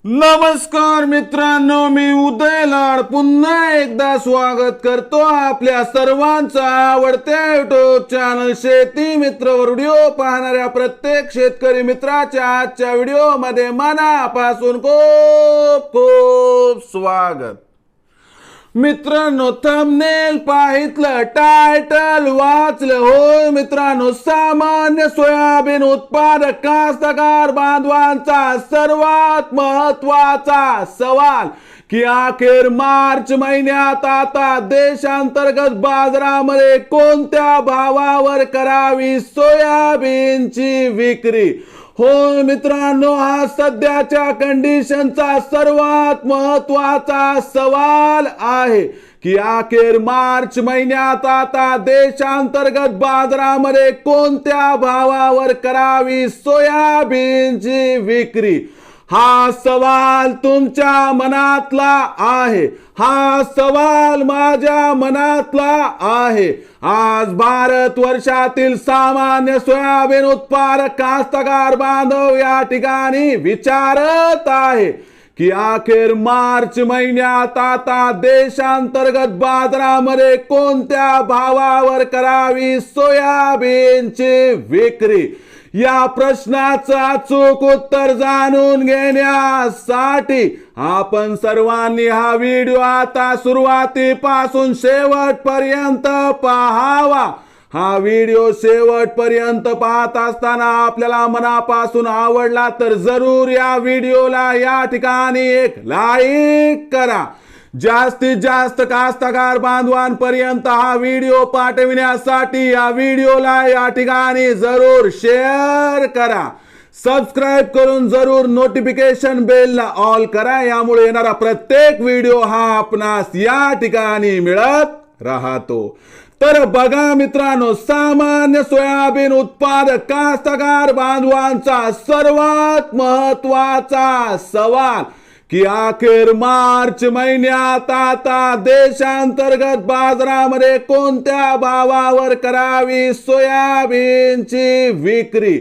नमस्कार मित्रांनो, मी उदय लाड पुन्हा एकदा स्वागत करतो आपल्या सर्वांचा आवडत्या युट्यूब चॅनल शेती मित्रवर व्हिडिओ पाहणाऱ्या प्रत्येक शेतकरी मित्राच्या आजच्या व्हिडिओ मध्ये मनापासून खूप खूप स्वागत। मित्रांनो, थंबनेल पाहितलं, टायटल वाचलं, होय मित्रांनो, सामान्य सोयाबीन उत्पादक कास्तकार बांधवांचा सर्वात महत्वाचा सवाल की अखेर मार्च महिन्यात आता देशांतर्गत बाजारामध्ये कोणत्या भावावर करावी सोयाबीनची विक्री। हो मित्रांनो, हा सध्याच्या कंडिशनचा सर्वात महत्वाचा सवाल आहे की अखेर मार्च महिन्यात आता देशांतर्गत बाजारामध्ये कोणत्या भावावर करावी सोयाबीनची विक्री। हा सवाल तुमच्या मनातला आहे, हा सवाल माझ्या मनातला आहे। आज भारत वर्षातील सामान्य सोयाबीन उत्पादक कास्तकार बांधव या ठिकाणी विचारत आहे की अखेर मार्च महिन्यात आता देशांतर्गत बाजारामध्ये कोणत्या भावावर करावी सोयाबीनची विक्री। या प्रश्नाचं अचूक उत्तर जाणून घेण्यासाठी आपण सर्वांनी हा व्हिडिओ आता सुरुवातीपासून शेवटपर्यंत पाहावा। हा व्हिडिओ शेवटपर्यंत पाहत असताना आपल्याला मनापासून आवडला तर जरूर या व्हिडिओला या ठिकाणी एक लाईक करा। जास्तीत जास्त कास्तकार बांधवांपर्यंत हा व्हिडिओ पाठविण्यासाठी या व्हिडिओला या ठिकाणी जरूर शेअर करा। सबस्क्राइब करून जरूर नोटिफिकेशन बेलला ऑल करा, यामुळे येणारा प्रत्येक व्हिडिओ हा आपणास या ठिकाणी मिळत राहतो। तर बघा मित्रांनो, सामान्य सोयाबीन उत्पादक कास्तकार बांधवांचा सर्वात महत्वाचा सवाल की अखेर मार्च महिन्यात आता देशांतर्गत बाजारामध्ये कोणत्या भावावर करावी सोयाबीनची विक्री।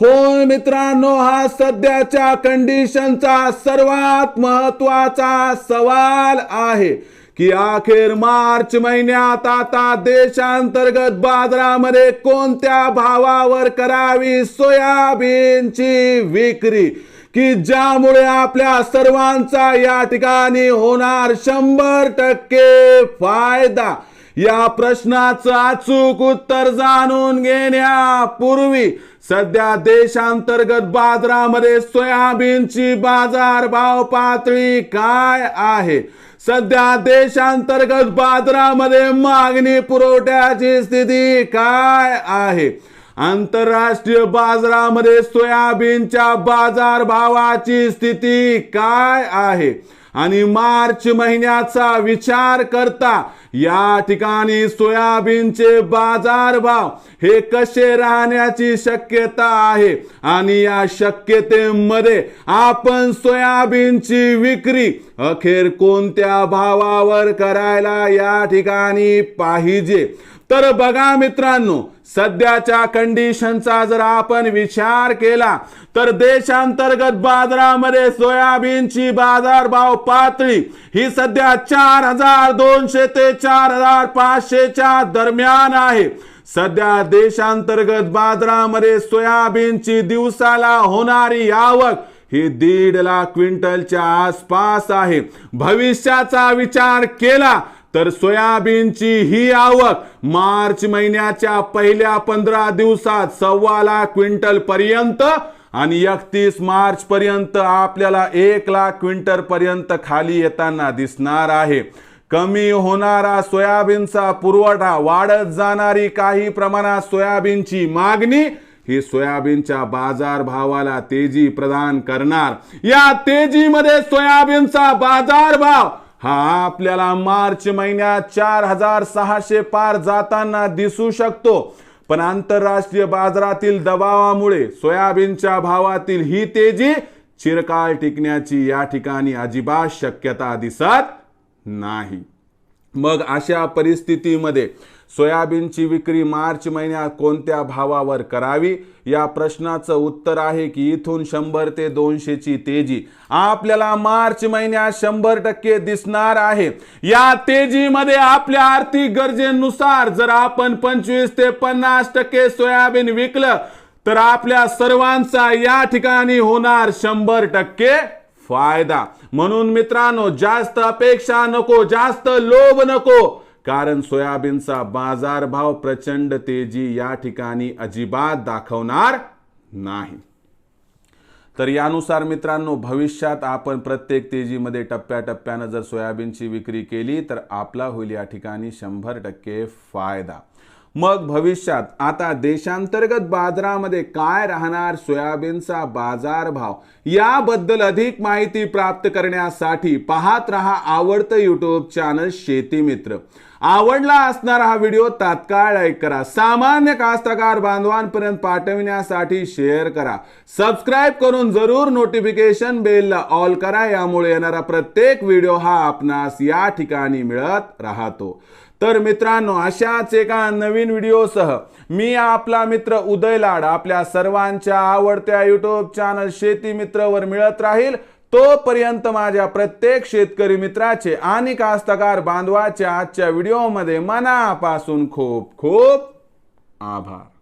हो मित्रांनो, हा सध्याच्या कंडिशनचा सर्वात महत्वाचा सवाल आहे की अखेर मार्च महिन्यात आता देशांतर्गत बाजारामध्ये कोणत्या भावावर करावी सोयाबीनची विक्री, की ज्यामुळे आपल्या सर्वांचा या ठिकाणी होणार 100% फायदा। या प्रश्नाचं अचूक उत्तर जाणून घेण्यापूर्वी सध्या देशांतर्गत बाजारामध्ये सोयाबीनची बाजारभाव पातळी काय आहे, सध्या देशांतर्गत बाजारामध्ये मागणी पुरवठ्याची स्थिती काय आहे, आंतरराष्ट्रीय बाजारामध्ये सोयाबीनच्या बाजारभावाची स्थिती काय आहे आणि मार्च महिन्याचा विचार करता या ठिकाणी सोयाबीनचे बाजारभाव हे कसे राहण्याची शक्यता आहे आणि या शक्यतेमध्ये आपण सोयाबीनची विक्री अखेर कोणत्या भावावर करायला या ठिकाणी पाहिजे। तर बघा मित्रांनो, सध्याच्या कंडिशनचा जर आपण विचार केला तर देशांतर्गत बाजारामध्ये सोयाबीनची बाजारभाव पातळी ही सध्या 4200 ते 4500 च्या दरम्यान आहे। सध्या देशांतर्गत बाजारामध्ये सोयाबीनची दिवसाला होणारी आवक ही 1.5 लाख क्विंटलच्या आसपास आहे। भविष्याचा विचार केला तर सोयाबीनची ही आवक मार्च महिन्याच्या पहिल्या 15 दिवसात 1.25 लाख क्विंटल पर्यंत आणि 31 मार्च पर्यंत आपल्याला 1 लाख क्विंटल पर्यंत खाली येताना दिसणार आहे। कमी होणारा सोयाबीनचा पुरवठा, वाढत जाणारी काही प्रमाणात सोयाबीनची मागणी ही सोयाबीनच्या बाजारभावाला तेजी प्रदान करणार। या तेजीमध्ये सोयाबीनचा बाजारभाव हा आपल्याला मार्च महिन्यात 4600 पार जाताना दिसू शकतो, पण आंतरराष्ट्रीय बाजारातील दबावामुळे सोयाबीनच्या भावातील ही तेजी चिरकाल टिकण्याची या ठिकाणी अजिबात शक्यता दिसत नाही। मग अशा परिस्थितीमध्ये सोयाबीनची विक्री मार्च महिन्यात कोणत्या भावावर करावी? या प्रश्नाचं उत्तर आहे की इथून 100 ते 200 ची तेजी आपल्याला मार्च महिन्यात 100% दिसणार आहे। या तेजीमध्ये आपल्या आर्थिक गरजेनुसार जर आपण 25 ते 50% सोयाबीन विकलं तर आपल्या सर्वांचा या ठिकाणी होणार 100% फायदा। म्हणून मित्रांनो, जास्त अपेक्षा नको, जास्त लोभ नको, कारण सोयाबीनचा बाजारभाव प्रचंड तेजी या ठिकाणी अजिबात दाखवणार नाही। तर यानुसार मित्रांनो, भविष्यात आपण प्रत्येक तेजीमध्ये टप्प्याटप्प्याने जर सोयाबीनची विक्री केली तर आपला होईल या ठिकाणी 100% फायदा। मग भविष्यात आता देशांतर्गत बाजारामध्ये काय राहणार सोयाबीनचा बाजारभाव, याबद्दल अधिक माहिती प्राप्त करण्यासाठी पाहत रहा आवडतं यूट्यूब चॅनल शेती मित्र। आवडला असणारा हा व्हिडिओ तात्काळ लाईक करा, सामान्य कास्तकार बांधवांपर्यंत पाठविण्यासाठी शेअर करा, सबस्क्राइब करून जरूर नोटिफिकेशन बेलला ऑल करा, यामुळे येणारा प्रत्येक व्हिडिओ हा आपणास या ठिकाणी मिळत राहतो। तर मित्रांनो, अशाच एका नवीन व्हिडिओसह मी आपला मित्र उदय लाड आपल्या सर्वांच्या आवडत्या यूट्यूब चॅनल शेती मित्रवर मिळत राहील। तोपर्यंत माझ्या प्रत्येक शेतकरी मित्राचे आणि कास्तकार बांधवाच्या आजच्या व्हिडिओमध्ये मनापासून खूप खूप आभार।